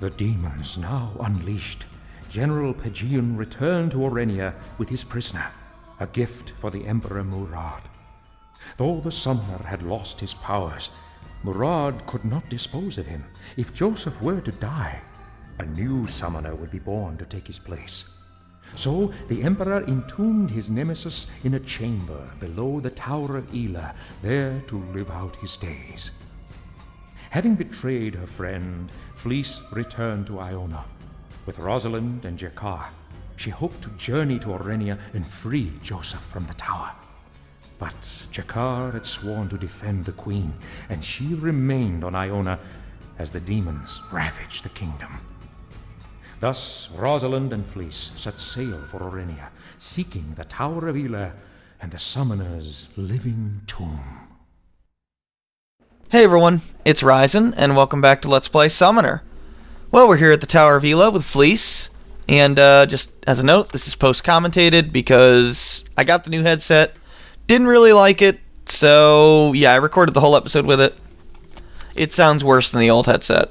The demons now unleashed, General Pegian returned to Orenia with his prisoner, a gift for the Emperor Murad. Though the summoner had lost his powers, Murad could not dispose of him. If Joseph were to die, a new summoner would be born to take his place. So the Emperor entombed his nemesis in a chamber below the Tower of Eleh, there to live out his days. Having betrayed her friend, Fleece returned to Iona. With Rosalind and Jakar, she hoped to journey to Orenia and free Joseph from the tower. But Jakar had sworn to defend the queen, and she remained on Iona as the demons ravaged the kingdom. Thus Rosalind and Fleece set sail for Orenia, seeking the Tower of Eleh and the summoner's living tomb. Hey everyone, it's Ryzen, and welcome back to Let's Play Summoner. Well, we're here at the Tower of Eleh with Fleece, and just as a note, this is post-commentated because I got the new headset, didn't really like it, so yeah, I recorded the whole episode with it. It sounds worse than the old headset.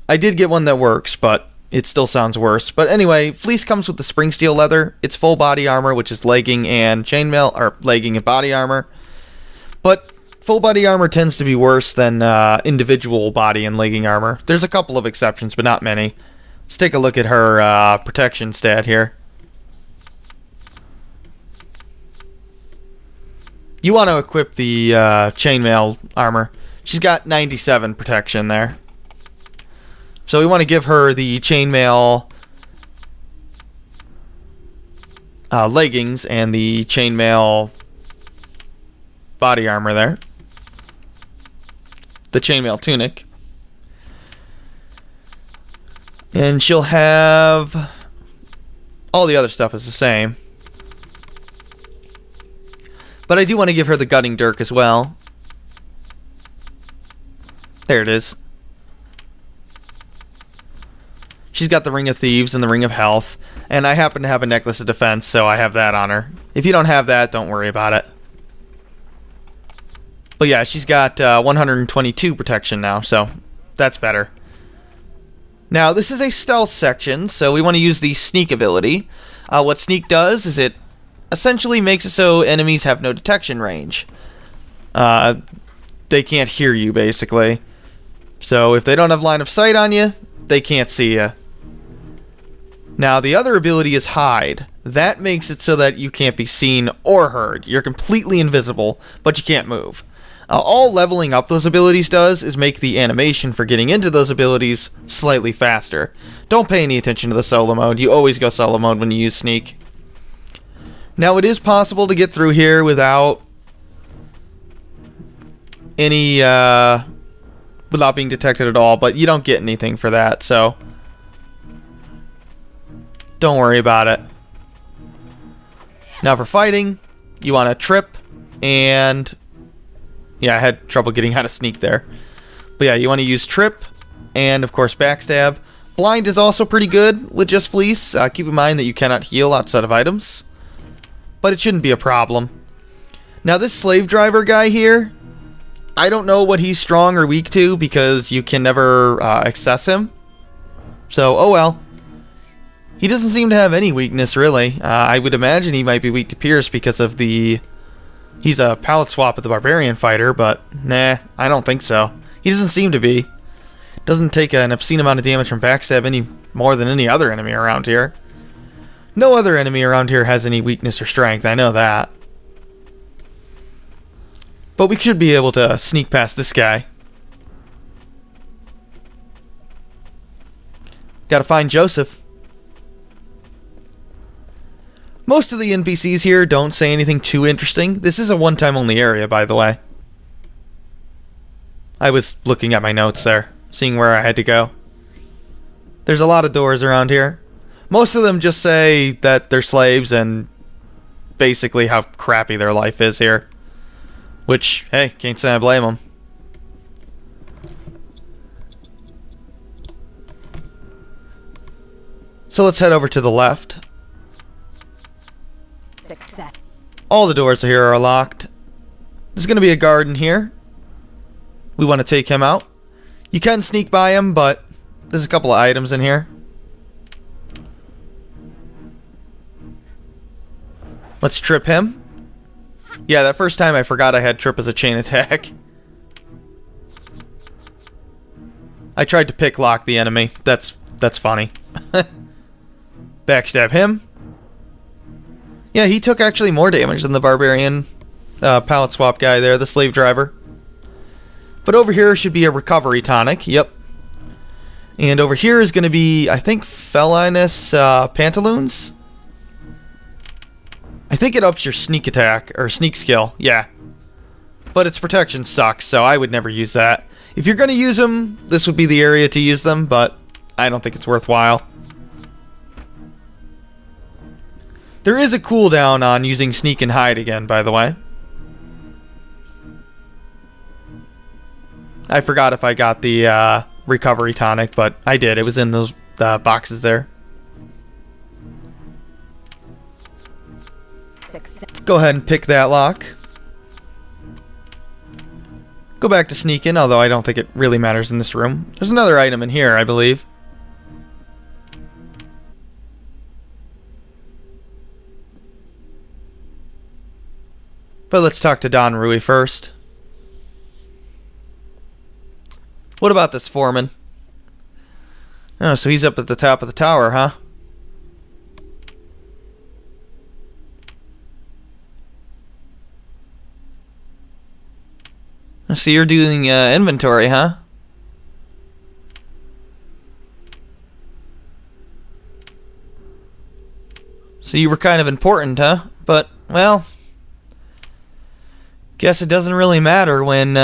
I did get one that works, but it still sounds worse. But anyway, Fleece comes with the Springsteel leather. It's full body armor, which is legging and chainmail, or legging and body armor. But full body armor tends to be worse than individual body and legging armor. There's a couple of exceptions, but not many. Let's take a look at her protection stat here. You want to equip the chainmail armor. She's got 97 protection there. So we want to give her the chainmail leggings and the chainmail body armor there. The chainmail tunic. And she'll have all the other stuff is the same. But I do want to give her the gutting Dirk as well. There it is. She's got the Ring of Thieves and the Ring of Health, and I happen to have a Necklace of Defense, so I have that on her. If you don't have that, don't worry about it. But yeah, she's got 122 protection now, so that's better. Now, this is a stealth section, so we want to use the Sneak ability. What Sneak does is it essentially makes it so enemies have no detection range. They can't hear you, basically. So if they don't have line of sight on you, they can't see you. Now, the other ability is Hide. That makes it so that you can't be seen or heard. You're completely invisible, but you can't move. All leveling up those abilities does is make the animation for getting into those abilities slightly faster. Don't pay any attention to the solo mode. You always go solo mode when you use Sneak. Now, it is possible to get through here without any, without being detected at all, but you don't get anything for that, so don't worry about it. Now for fighting, you want to trip, and yeah, I had trouble getting out of Sneak there. But yeah, you want to use trip, and of course backstab. Blind is also pretty good with just Fleece. Keep in mind that you cannot heal outside of items, but it shouldn't be a problem. Now this slave driver guy here, I don't know what he's strong or weak to because you can never access him. So, oh well. He doesn't seem to have any weakness, really. I would imagine he might be weak to Pierce because of the... He's a palette swap with the Barbarian Fighter, but nah, I don't think so. He doesn't seem to be. Doesn't take an obscene amount of damage from backstab any more than any other enemy around here. No other enemy around here has any weakness or strength, I know that. But we should be able to sneak past this guy. Gotta find Joseph. Most of the NPCs here don't say anything too interesting. This is a one-time only area, by the way. I was looking at my notes there, seeing where I had to go. There's a lot of doors around here. Most of them just say that they're slaves and basically how crappy their life is here. Which, hey, can't say I blame them. So let's head over to the left. Success. All the doors here are locked. There's going to be a guard in here. We want to take him out. You can sneak by him, but there's a couple of items in here. Let's trip him. Yeah, that first time I forgot I had trip as a chain attack. I tried to pick lock the enemy. That's funny. Backstab him. Yeah, he took actually more damage than the barbarian pallet swap guy there, the slave driver. But over here should be a recovery tonic. Yep. And over here is going to be, I think, Felinus Pantaloons. I think it ups your sneak attack, or sneak skill, yeah. But its protection sucks, so I would never use that. If you're going to use them, this would be the area to use them, but I don't think it's worthwhile. There is a cooldown on using sneak and hide again, by the way. I forgot if I got the recovery tonic, but I did. It was in those boxes there. Go ahead and pick that lock. Go back to sneaking, although I don't think it really matters in this room. There's another item in here, I believe. But let's talk to Don Rui first. What about this foreman? Oh, so he's up at the top of the tower, huh? So you're doing inventory, huh? So you were kind of important, huh? But, well, guess it doesn't really matter when,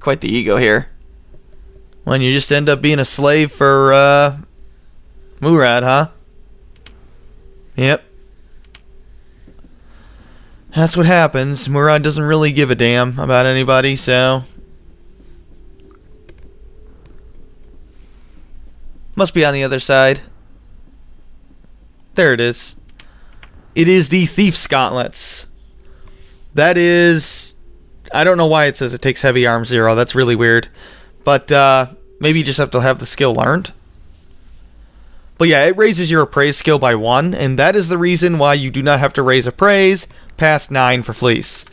quite the ego here. When you just end up being a slave for, Murad, huh? Yep. That's what happens. Murad doesn't really give a damn about anybody, so... Must be on the other side. There it is. It is the Thieves Gauntlets. That is... I don't know why it says it takes heavy arm 0. That's really weird. But maybe you just have to have the skill learned. But yeah, it raises your appraise skill by 1, and that is the reason why you do not have to raise appraise past 9 for Fleece.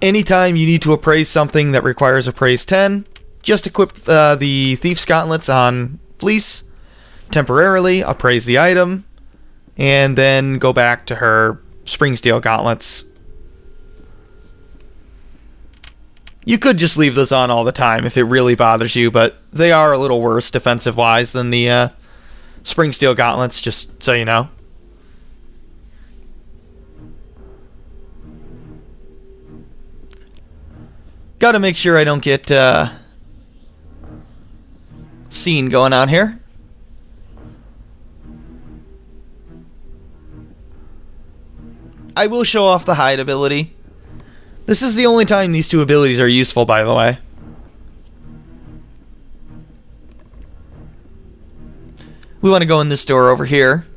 Anytime you need to appraise something that requires appraise 10, just equip the Thieves Gauntlets on Fleece, temporarily appraise the item, and then go back to her Springsteel Gauntlets. You could just leave those on all the time if it really bothers you, but they are a little worse defensive-wise than the Springsteel Gauntlets, just so you know. Gotta make sure I don't get scene going on here. I will show off the hide ability. This is the only time these two abilities are useful, by the way. We want to go in this door over here.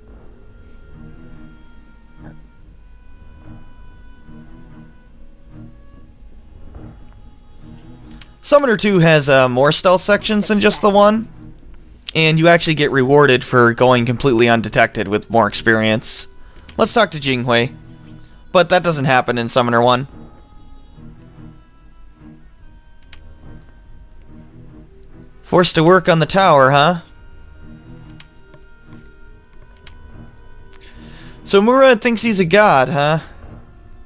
Summoner 2 has more stealth sections than just the one, and you actually get rewarded for going completely undetected with more experience. Let's talk to Jinghui, but that doesn't happen in Summoner 1. Forced to work on the tower, huh? So Murad thinks he's a god, huh?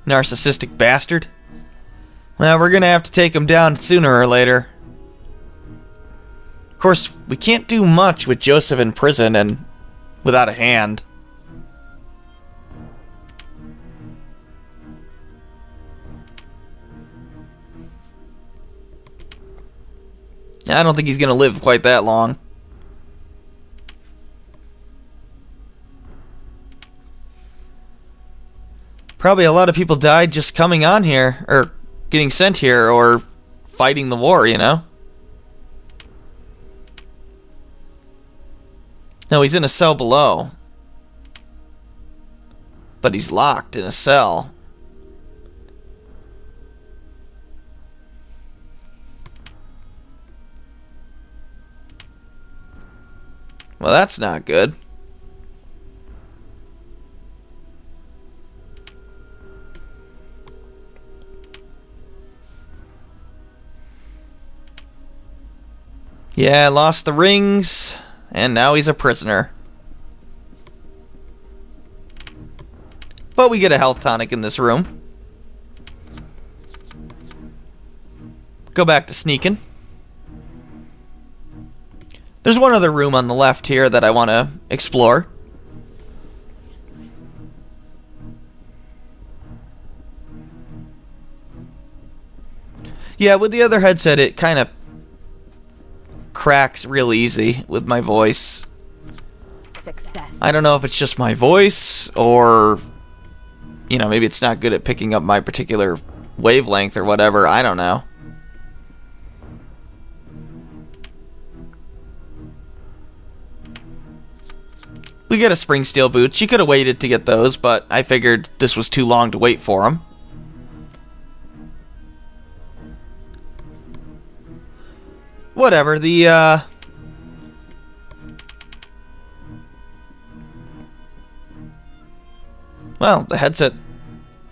Narcissistic bastard. Well, we're gonna have to take him down sooner or later. Of course, we can't do much with Joseph in prison and without a hand. I don't think he's gonna live quite that long. Probably a lot of people died just coming on here, or getting sent here, or fighting the war, you know? No, he's in a cell below. But he's locked in a cell. Well, that's not good. Yeah, lost the rings, and now he's a prisoner. But we get a health tonic in this room. Go back to sneaking. There's one other room on the left here that I want to explore. Yeah, with the other headset, it kind of cracks real easy with my voice. Success. I don't know if it's just my voice or, you know, maybe it's not good at picking up my particular wavelength or whatever. I don't know. We get a Springsteel boots. You could have waited to get those, but I figured this was too long to wait for them. Whatever, well, the headset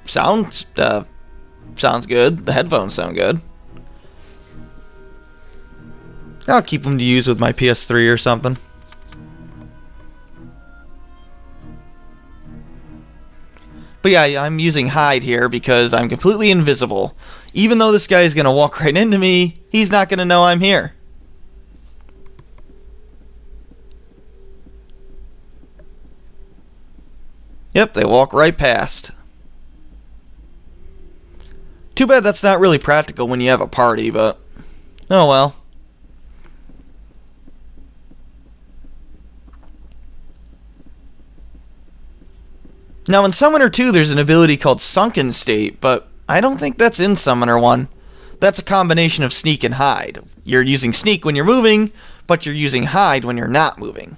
sounds good. The headphones sound good. I'll keep them to use with my PS3 or something. But yeah, I'm using hide here because I'm completely invisible. Even though this guy is going to walk right into me, he's not going to know I'm here. Yep, they walk right past. Too bad that's not really practical when you have a party, but oh well. Now in Summoner 2 there's an ability called Sunken State, but I don't think that's in Summoner 1. That's a combination of sneak and hide. You're using sneak when you're moving, but you're using hide when you're not moving.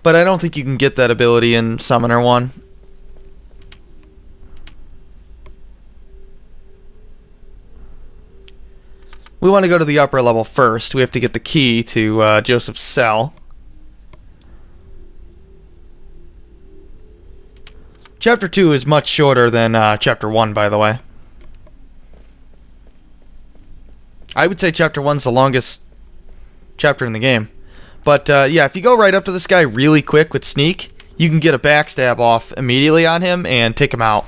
But I don't think you can get that ability in Summoner 1. We want to go to the upper level first. We have to get the key to Joseph's cell. Chapter 2 is much shorter than Chapter 1, by the way. I would say Chapter 1's the longest chapter in the game. But yeah, if you go right up to this guy really quick with sneak, you can get a backstab off immediately on him and take him out.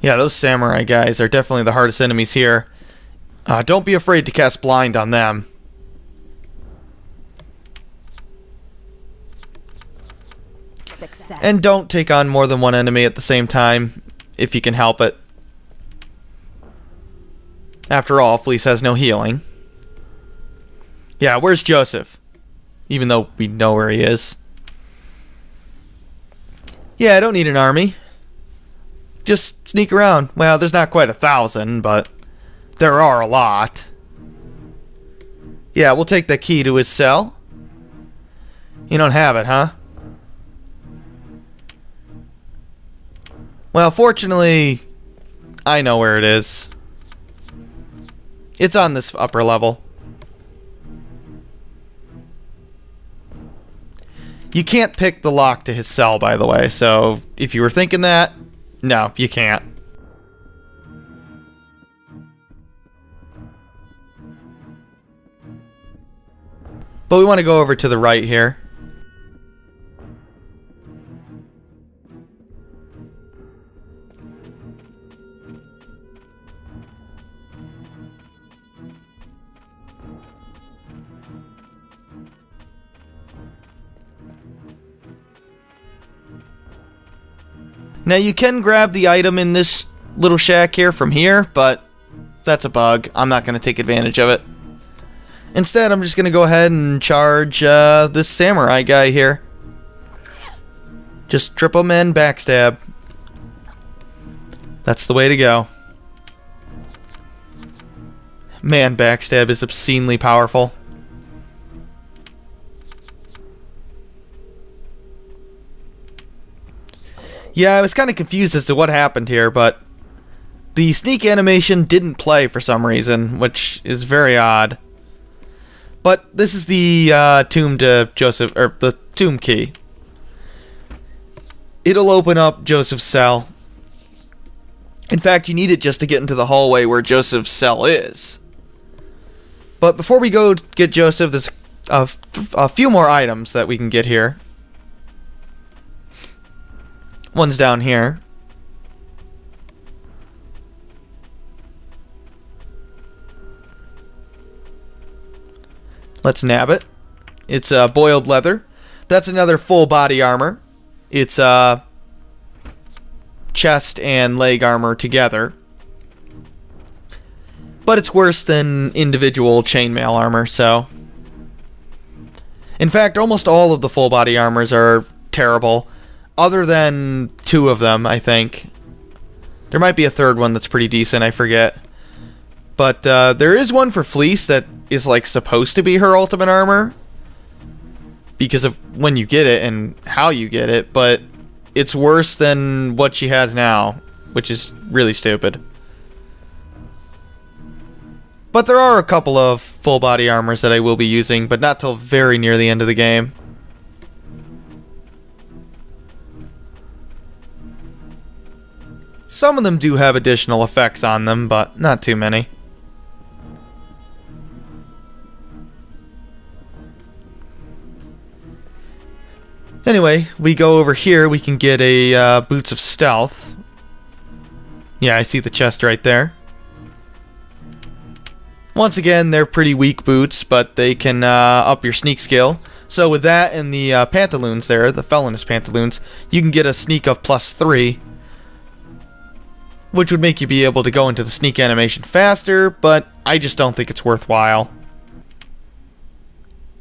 Yeah, those samurai guys are definitely the hardest enemies here. Don't be afraid to cast blind on them. Success. And don't take on more than one enemy at the same time, if you can help it. After all, Fleece has no healing. Yeah, where's Joseph? Even though we know where he is. Yeah, I don't need an army. Just sneak around. Well, there's not quite 1,000, but there are a lot. Yeah, we'll take the key to his cell. You don't have it, huh? Well, fortunately, I know where it is. It's on this upper level. You can't pick the lock to his cell, by the way, so if you were thinking that, no, you can't. But we want to go over to the right here. Now you can grab the item in this little shack here from here, but that's a bug. I'm not going to take advantage of it. Instead, I'm just going to go ahead and charge this samurai guy here. Just trip him and backstab. That's the way to go. Man, backstab is obscenely powerful. Yeah, I was kind of confused as to what happened here, but the sneak animation didn't play for some reason, which is very odd. But this is the tomb to Joseph, or the tomb key. It'll open up Joseph's cell. In fact, you need it just to get into the hallway where Joseph's cell is. But before we go get Joseph, there's a few more items that we can get here. One's down here. Let's nab it. It's boiled leather. That's another full body armor. It's chest and leg armor together. But it's worse than individual chainmail armor, so... In fact, almost all of the full body armors are terrible. Other than 2 of them, I think. There might be a third one that's pretty decent, I forget. But there is one for Fleece that is like supposed to be her ultimate armor. Because of when you get it and how you get it, but it's worse than what she has now, which is really stupid. But there are a couple of full body armors that I will be using, but not till very near the end of the game. Some of them do have additional effects on them, but not too many. Anyway, we go over here, we can get a Boots of Stealth. Yeah, I see the chest right there. Once again, they're pretty weak boots, but they can up your sneak skill. So with that and the pantaloons there, the felonious pantaloons, you can get a sneak of +3. Which would make you be able to go into the sneak animation faster, but I just don't think it's worthwhile.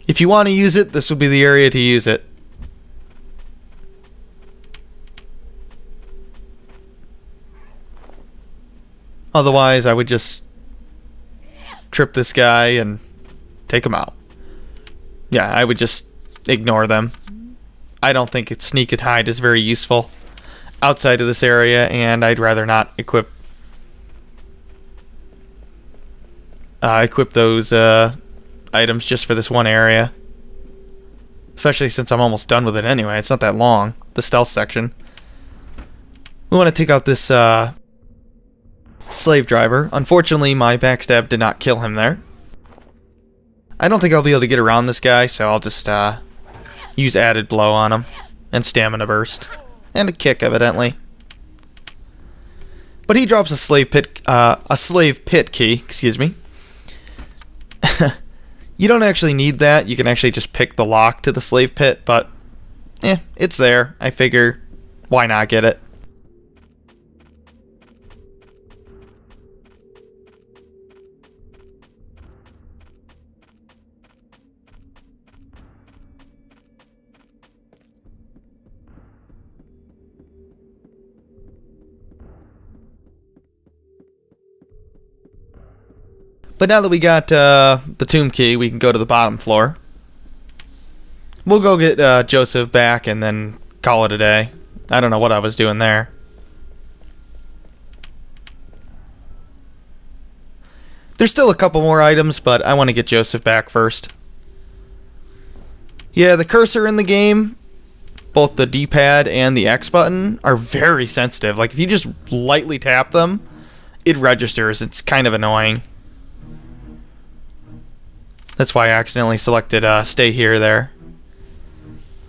If you want to use it, this would be the area to use it. Otherwise, I would just trip this guy and take him out. Yeah, I would just ignore them. I don't think sneak and hide is very useful outside of this area, and I'd rather not equip those items just for this one area. Especially since I'm almost done with it anyway. It's not that long, the stealth section. We want to take out this slave driver. Unfortunately, my backstab did not kill him there. I don't think I'll be able to get around this guy, so I'll just use added blow on him and stamina burst and a kick, evidently. But he drops a slave pit key. Excuse me. You don't actually need that. You can actually just pick the lock to the slave pit, but it's there. I figure, why not get it? But now that we got the tomb key, we can go to the bottom floor. We'll go get Joseph back and then call it a day. I don't know what I was doing there. There's still a couple more items, but I want to get Joseph back first. Yeah, the cursor in the game, both the D-pad and the X button, are very sensitive. Like, if you just lightly tap them, it registers. It's kind of annoying. That's why I accidentally selected stay here there.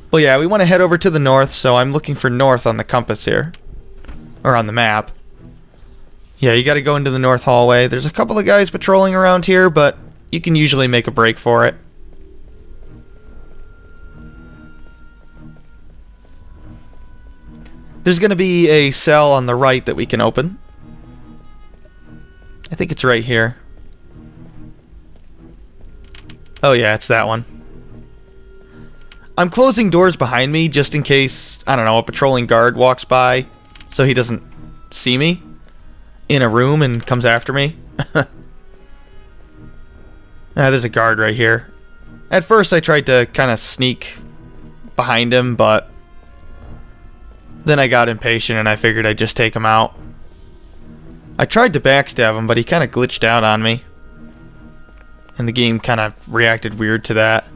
Well, yeah, we want to head over to the north, so I'm looking for north on the compass here. Or on the map. Yeah, you got to go into the north hallway. There's a couple of guys patrolling around here, but you can usually make a break for it. There's going to be a cell on the right that we can open. I think it's right here. Oh yeah, it's that one. I'm closing doors behind me just in case, I don't know, a patrolling guard walks by so he doesn't see me in a room and comes after me. There's a guard right here. At first I tried to kind of sneak behind him, but then I got impatient and I figured I'd just take him out. I tried to backstab him, but he kind of glitched out on me. And the game kind of reacted weird to that.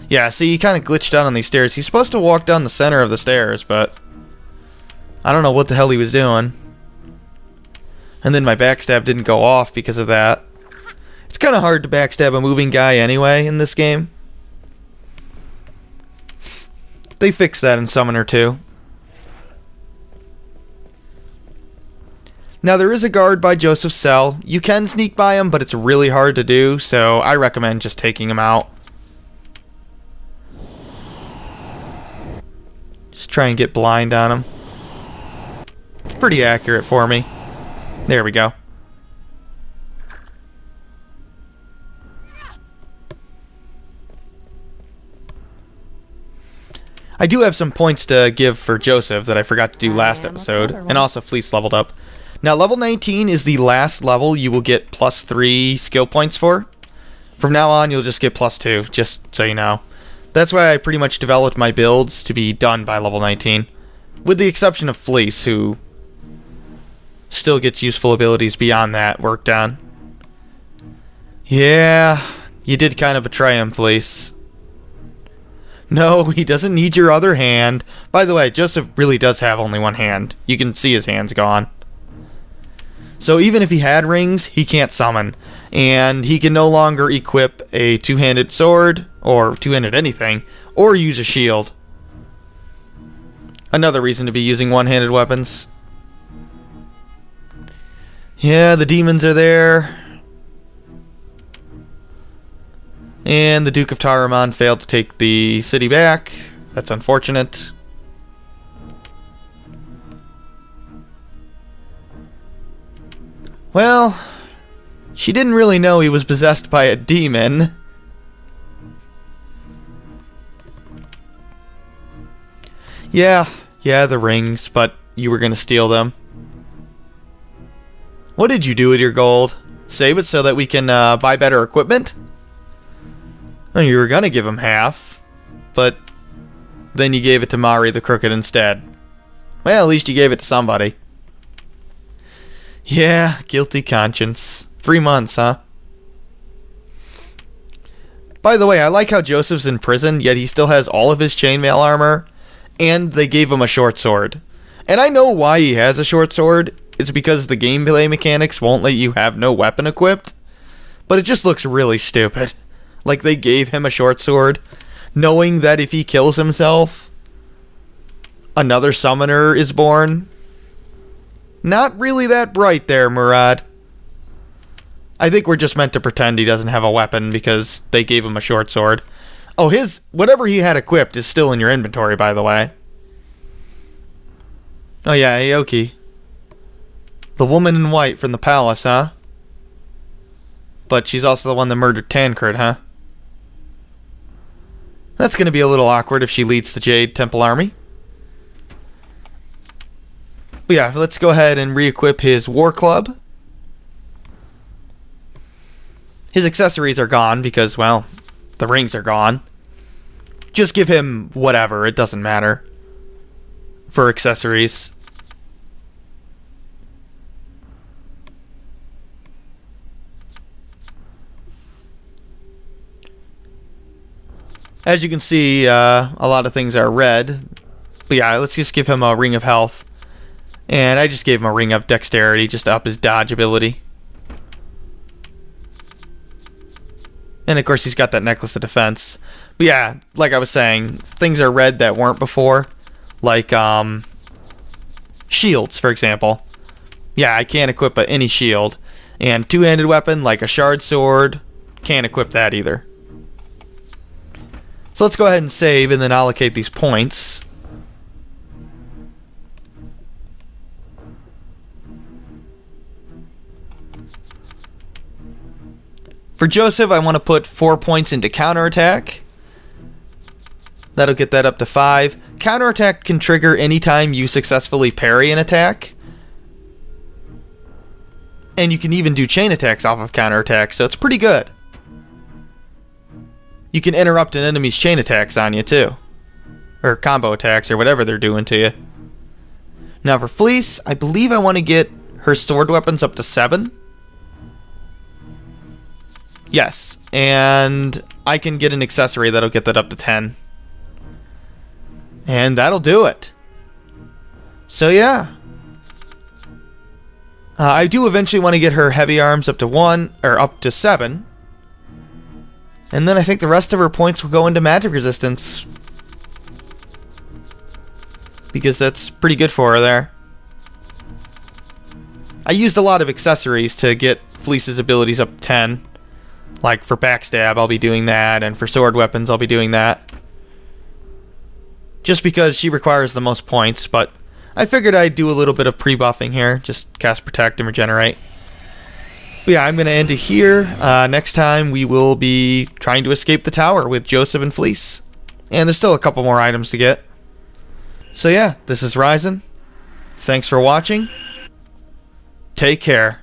Yeah, see, he kind of glitched down on these stairs. He's supposed to walk down the center of the stairs, but I don't know what the hell he was doing. And then my backstab didn't go off because of that. It's kind of hard to backstab a moving guy anyway in this game. They fixed that in Summoner 2. Now there is a guard by Joseph's cell. You can sneak by him, but it's really hard to do, so I recommend just taking him out. Just try and get blind on him. It's pretty accurate for me. There we go. I do have some points to give for Joseph that I forgot to do last episode, and also Fleece leveled up. Now, level 19 is the last level you will get +3 skill points for. From now on, you'll just get +2, just so you know. That's why I pretty much developed my builds to be done by level 19. With the exception of Fleece, who still gets useful abilities beyond that worked on. Yeah, you did kind of betray him, Fleece. No, he doesn't need your other hand. By the way, Joseph really does have only one hand. You can see his hand's gone. So even if he had rings, he can't summon. And he can no longer equip a two-handed sword, or two-handed anything, or use a shield. Another reason to be using one-handed weapons. Yeah, the demons are there. And the Duke of Taramon failed to take the city back. That's unfortunate. Well, she didn't really know he was possessed by a demon. Yeah, the rings, but you were gonna steal them. What did you do with your gold? Save it so that we can buy better equipment? Oh, you were gonna give him half, but then you gave it to Mari the Crooked instead. Well, at least you gave it to somebody. Yeah, guilty conscience. 3 months, huh? By the way, I like how Joseph's in prison, yet he still has all of his chainmail armor, and they gave him a short sword. And I know why he has a short sword. It's because the gameplay mechanics won't let you have no weapon equipped. But it just looks really stupid. Like they gave him a short sword, knowing that if he kills himself, another summoner is born. Not really that bright there, Murad. I think we're just meant to pretend he doesn't have a weapon because they gave him a short sword. Oh, whatever he had equipped is still in your inventory, by the way. Oh yeah, Aoki. The woman in white from the palace, huh? But she's also the one that murdered Tancred, huh? That's going to be a little awkward if she leads the Jade Temple Army. But yeah, let's go ahead and re-equip his War Club. His accessories are gone because, well, the rings are gone. Just give him whatever, it doesn't matter. For accessories. As you can see, a lot of things are red. But yeah, let's just give him a Ring of Health. And I just gave him a Ring of Dexterity just to up his dodge ability. And of course he's got that Necklace of Defense. But yeah, like I was saying, things are red that weren't before. Like, shields, for example. Yeah, I can't equip any shield. And two-handed weapon, like a shard sword, can't equip that either. So let's go ahead and save and then allocate these points. For Joseph, I want to put 4 points into counterattack. That'll get that up to 5. Counterattack can trigger anytime you successfully parry an attack. And you can even do chain attacks off of counterattack, so it's pretty good. You can interrupt an enemy's chain attacks on you too. Or combo attacks, or whatever they're doing to you. Now for Fleece, I believe I want to get her sword weapons up to 7. Yes, and I can get an accessory that'll get that up to 10. And that'll do it. So yeah. I do eventually want to get her heavy arms up to 1, or up to 7. And then I think the rest of her points will go into magic resistance. Because that's pretty good for her there. I used a lot of accessories to get Fleece's abilities up to 10. Like for backstab, I'll be doing that, and for sword weapons, I'll be doing that. Just because she requires the most points, but I figured I'd do a little bit of pre-buffing here. Just cast Protect and Regenerate. But yeah, I'm going to end it here. Next time, we will be trying to escape the tower with Joseph and Fleece. And there's still a couple more items to get. So yeah, this is Ryzen. Thanks for watching. Take care.